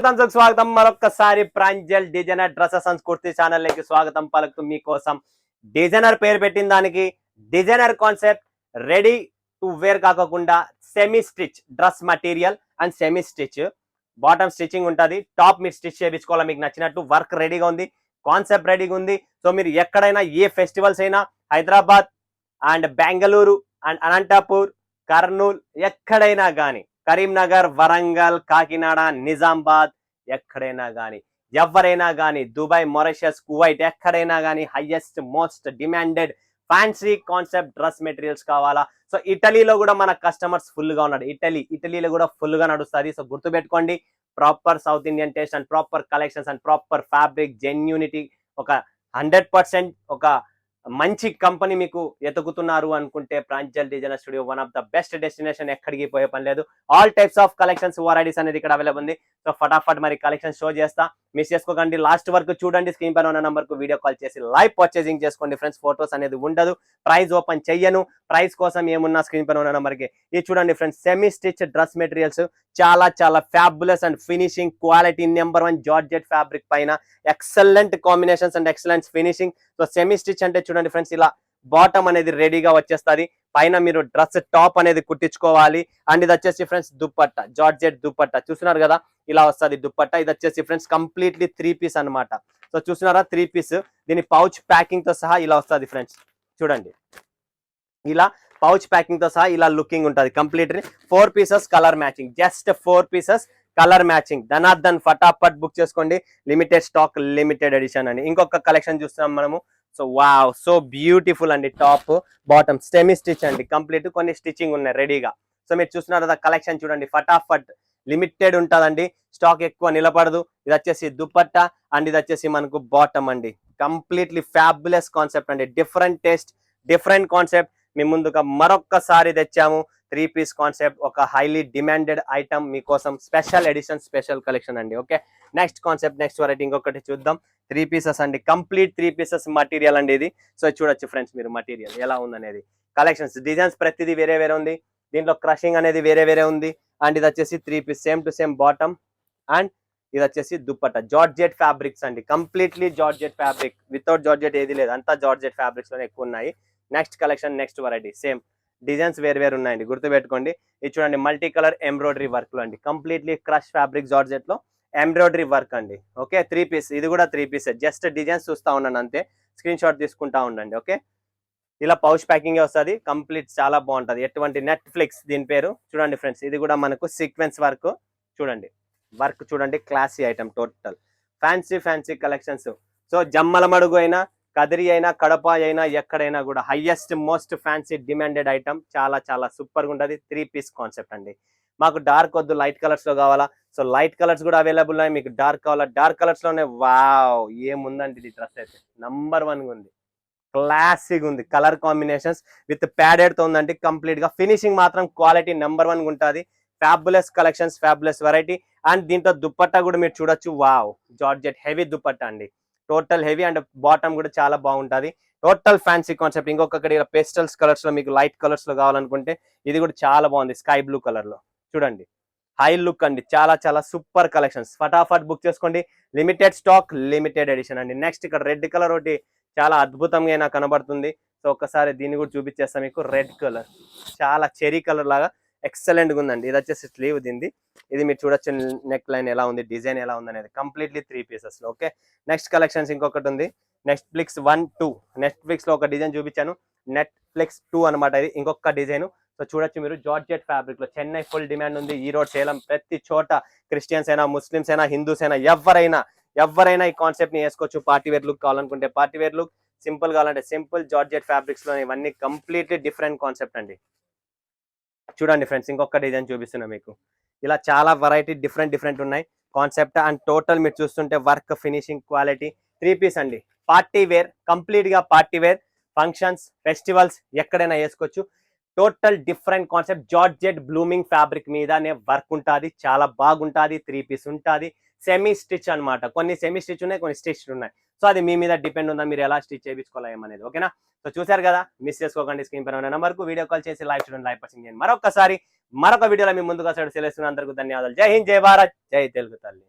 స్వాగతం మరొకసారి Pranjal designer dress Sanskriti channel లోకి స్వాగతం పలుకుతూ మీకోసం డిజైనర్ పేరు పెట్టిన దానికి designer concept ready to wear కాకుండా semi stitch dress material and semi stitch bottom stitching ఉంటుంది. టాప్ మీరు స్టిచ్ చేయించుకోవాలి మీకు నచ్చినట్టు. వర్క్ రెడీగా ఉంది, కాన్సెప్ట్ రెడీగా ఉంది. సో మీరు ఎక్కడైనా ఏ ఫెస్టివల్స్ అయినా హైదరాబాద్ అండ్ బెంగళూరు అండ్ అనంతపూర్ కర్నూలు ఎక్కడైనా కానీ కరీంనగర్ వరంగల్ కాకినాడ నిజామాబాద్ ఎక్కడైనా కానీ ఎవరైనా కానీ దుబాయ్ మారిషస్ కువైట్ ఎక్కడైనా కానీ highest most demanded fancy concept dress materials కావాలా. సో ఇటలీలో కూడా మన కస్టమర్స్ ఫుల్ గా ఉన్నాడు. ఇటలీలో కూడా ఫుల్ గా నడుస్తుంది. సో గుర్తుపెట్టుకోండి, proper south Indian taste and proper collections and proper fabric genuinity ఒక 100% ఒక మంచి కంపెనీ మీకు ఎతుకుతున్నారు అనుకుంటే Pranjal designer studio one of the best destination. ఎక్కడికి పోయే పని లేదు. All types of collections varieties అనేది ఇక్కడ అవైలబుల్ ఉంది. సో ఫటాఫట్ మరి కలెక్షన్ షో చేస్తా, మిస్ చేసుకోకండి. లాస్ట్ వరకు చూడండి. స్క్రీన్ పైన ఉన్న నంబర్ కు వీడియో కాల్ చేసి లైవ్ పర్చేసింగ్ చేసుకోండి ఫ్రెండ్స్. ఫోటోస్ అనేది ఉండదు, ప్రైస్ ఓపెన్ చెయ్యను. ప్రైస్ కోసం ఏమున్నా స్క్రీన్ పైన ఉన్న నంబర్ కి ఇది చూడండి friends. Semi stitch dress materials చాలా చాలా fabulous and finishing quality number 1 georgette fabric పైన excellent combinations and excellent finishing. So semi stitch అంటే చూడండి ఫ్రెండ్స్, ఇలా బాటమ్ అనేది రెడీగా వచ్చేస్తుంది. పైన మీరు డ్రెస్ టాప్ అనేది కుట్టించుకోవాలి. అండ్ ఇది వచ్చేసి ఫ్రెండ్స్ దుప్పట్టా, జార్జెట్ దుప్పట్టా చూస్తున్నారు కదా, ఇలా వస్తుంది దుప్పట్టా. ఇది వచ్చేసి ఫ్రెండ్స్ కంప్లీట్లీ 3 పీస్ అనమాట. సో చూస్తున్నారా 3 పీస్. దీని పౌచ్ ప్యాకింగ్ తో సహా ఇలా వస్తుంది ఫ్రెండ్స్. చూడండి, ఇలా పౌచ్ ప్యాకింగ్ తో సహా ఇలా లుకింగ్ ఉంటుంది. Completely 4 pieces colour matching, just 4 pieces colour matching. ధనార్దన్ ఫటాఫట్ బుక్ చేసుకోండి. లిమిటెడ్ స్టాక్, లిమిటెడ్ ఎడిషన్ అని. ఇంకొక కలెక్షన్ చూస్తున్నాం మనము. సో వావ్, సో బ్యూటిఫుల్ అండి. టాప్ బాటమ్ సెమీ స్టిచ్ అండి, కంప్లీట్. కొన్ని స్టిచ్చింగ్ ఉన్నాయి రెడీగా. సో మీరు చూస్తున్నారు కదా కలెక్షన్ చూడండి. ఫటాఫట్ లిమిటెడ్ ఉంటుందండి, స్టాక్ ఎక్కువ నిలబడదు. ఇది వచ్చేసి దుపట్టా అండ్ ఇది వచ్చేసి మనకు బాటమ్ అండి. కంప్లీట్లీ ఫ్యాబులస్ కాన్సెప్ట్ అండి. డిఫరెంట్ టేస్ట్, డిఫరెంట్ కాన్సెప్ట్ మీ ముందుగా మరొక్కసారి తెచ్చాము. 3 పీస్ కాన్సెప్ట్, ఒక హైలీ డిమాండెడ్ ఐటమ్ మీకోసం. స్పెషల్ ఎడిషన్, స్పెషల్ కలెక్షన్ అండి. Okay, next concept, next variety ఇంకొకటి చూద్దాం. 3 పీసెస్ అండి, కంప్లీట్ 3 పీసెస్ మటీరియల్ అండి ఇది. సో చూడొచ్చు ఫ్రెండ్స్ మీరు మటీరియల్ ఎలా ఉందనేది. కలెక్షన్స్ డిజైన్స్ ప్రతిదీ వేరే వేరే ఉంది. దీంట్లో క్రషింగ్ అనేది వేరే వేరే ఉంది. అండ్ ఇది వచ్చేసి 3 piece same to same bottom and ఇది వచ్చేసి దుప్పట్టా. జార్జెట్ ఫ్యాబ్రిక్స్ అండి, completely georgette fabric. Without georgette ఏది లేదు, అంతా జార్జెట్ ఫ్యాబ్రిక్స్ లోనే ఎక్కువ ఉన్నాయి. Next collection, next variety. Same designs వేరు వేరు ఉన్నాయండి, గుర్తుపెట్టుకోండి. ఇది చూడండి, మల్టీ కలర్ ఎంబ్రాయిడరీ వర్క్ లో అండి. కంప్లీట్లీ క్రష్ ఫ్యాబ్రిక్ జార్జెట్ లో ఎంబ్రాయిడరీ వర్క్ అండి. Okay, 3 piece. ఇది కూడా 3 పీస్. జస్ట్ డిజైన్స్ చూస్తా ఉన్నాను అంతే, స్క్రీన్ షాట్ తీసుకుంటా ఉండండి. ఓకే, ఇలా పౌచ్ ప్యాకింగ్ వస్తుంది. కంప్లీట్ చాలా బాగుంటది. ఎటువంటి నెట్ఫ్లిక్స్ దీని పేరు. చూడండి ఫ్రెండ్స్, ఇది కూడా మనకు సీక్వెన్స్ వర్క్. చూడండి వర్క్ చూడండి, classy item. Total fancy fancy collections. So Jammalamadugu అయినా, కదిరి అయినా, కడప అయినా, ఎక్కడైనా కూడా highest most fancy demanded item. చాలా చాలా సూపర్ గా ఉంటుంది. 3 పీస్ కాన్సెప్ట్ అండి. మాకు డార్క్ వద్దు, లైట్ కలర్స్ లో కావాలా. సో లైట్ కలర్స్ కూడా అవైలబుల్ ఉన్నాయి. మీకు డార్క్ కావాలా, డార్క్ కలర్స్ లోనే. వావ్, ఏముందండి ఇది డ్రెస్ అయితే నంబర్ 1 గా ఉంది. క్లాసిక్ ఉంది. కలర్ కాంబినేషన్స్ విత్ ప్యాడెడ్ తో ఉందండి. కంప్లీట్ గా ఫినిషింగ్ మాత్రం క్వాలిటీ నెంబర్ 1 గా ఉంటుంది. Fabulous collections, fabulous variety. And దీంట్లో దుప్పట్టా కూడా మీరు చూడొచ్చు. వావ్, జార్జెట్ హెవీ దుప్పట్టా అండి. టోటల్ హెవీ అండ్ బాటమ్ కూడా చాలా బాగుంటుంది. Total fancy concept. ఇంకొకటి పేస్టల్స్ కలర్స్ లో, మీకు లైట్ కలర్స్ లో కావాలనుకుంటే ఇది కూడా చాలా బాగుంది. స్కై బ్లూ కలర్ లో చూడండి, హై లుక్ అండి. చాలా చాలా సూపర్ కలెక్షన్స్. ఫటాఫట్ బుక్ చేసుకోండి. లిమిటెడ్ స్టాక్, లిమిటెడ్ ఎడిషన్ అండి. నెక్స్ట్ ఇక్కడ రెడ్ కలర్ ఒకటి చాలా అద్భుతంగా అయినా కనబడుతుంది. సో ఒక్కసారి దీన్ని కూడా చూపించేస్తాను మీకు. రెడ్ కలర్ చాలా చెరీ కలర్ లాగా ఎక్సలెంట్ గా ఉందండి. ఇది వచ్చేసి స్లీవ్ దీనిది. ఇది మీరు చూడొచ్చు నెక్ లైన్ ఎలా ఉంది, డిజైన్ ఎలా ఉంది అనేది. కంప్లీట్లీ 3 పీసెస్ లో. ఓకే, నెక్స్ట్ కలెక్షన్స్ ఇంకొకటి ఉంది. నెట్ఫ్లిక్స్ 1, 2. నెట్ఫ్లిక్స్ లో ఒక డిజైన్ చూపించాను. నెట్ఫ్లిక్స్ 2 అనమాట ఇది. ఇంకొక డిజైన్. సో చూడొచ్చు మీరు, జార్జెట్ ఫ్యాబ్రిక్ లో. చెన్నై ఫుల్ డిమాండ్ ఉంది. ఈ రోడ్, సేలం, ప్రతి చోట క్రిస్టియన్స్ అయినా, ముస్లిమ్స్ అయినా, హిందూస్ అయినా, ఎవరైనా ఈ కాన్సెప్ట్ ని వేసుకోవచ్చు. పార్టీ వేర్ లుక్ కావాలనుకుంటే పార్టీ వేర్ లుక్, సింపుల్ కావాలంటే సింపుల్. జార్జెట్ ఫ్యాబ్రిక్స్ లో ఇవన్నీ కంప్లీట్లీ డిఫరెంట్ కాన్సెప్ట్ అండి. చూడండి ఫ్రెండ్స్, ఇంకొక డిజైన్ చూపిస్తున్నా మీకు. ఇలా చాలా వెరైటీ డిఫరెంట్ ఉన్నాయి కాన్సెప్ట్. అండ్ టోటల్ మీరు చూస్తుంటే వర్క్, ఫినిషింగ్, క్వాలిటీ. 3 పీస్ అండి. పార్టీ వేర్, కంప్లీట్ గా పార్టీ వేర్. ఫంక్షన్స్, ఫెస్టివల్స్ ఎక్కడైనా వేసుకోవచ్చు. Total different concept. Georgette blooming fabric మీదనే వర్క్ ఉంటుంది. చాలా బాగుంటుంది. 3 పీస్ ఉంటుంది. సెమీ స్టిచ్ అనమాట. కొన్ని సెమీ స్టిచ్ ఉన్నాయి, కొన్ని స్టిచ్ ఉన్నాయి. సో అది మీ మీద డిపెండ్ ఉందా, మీరు ఎలా స్టిచ్ చేయించుకోవాలి ఏమనేది. ఓకేనా. సో చూసారు కదా, మిస్ చేసుకోకండి. స్క్రీన్ పైన ఉన్న నెంబర్ కు వీడియో కాల్ చేసి లైవ్ చూడండి, లైవ్ పర్సన్ చేయండి. మరొకసారి మరొక వీడియోలో మీ ముందుగా సెలవుస్తున్నాను. అందరికీ ధన్యవాదాలు. జై హింద్, జై భారత్, జై తెలుగు తల్లి.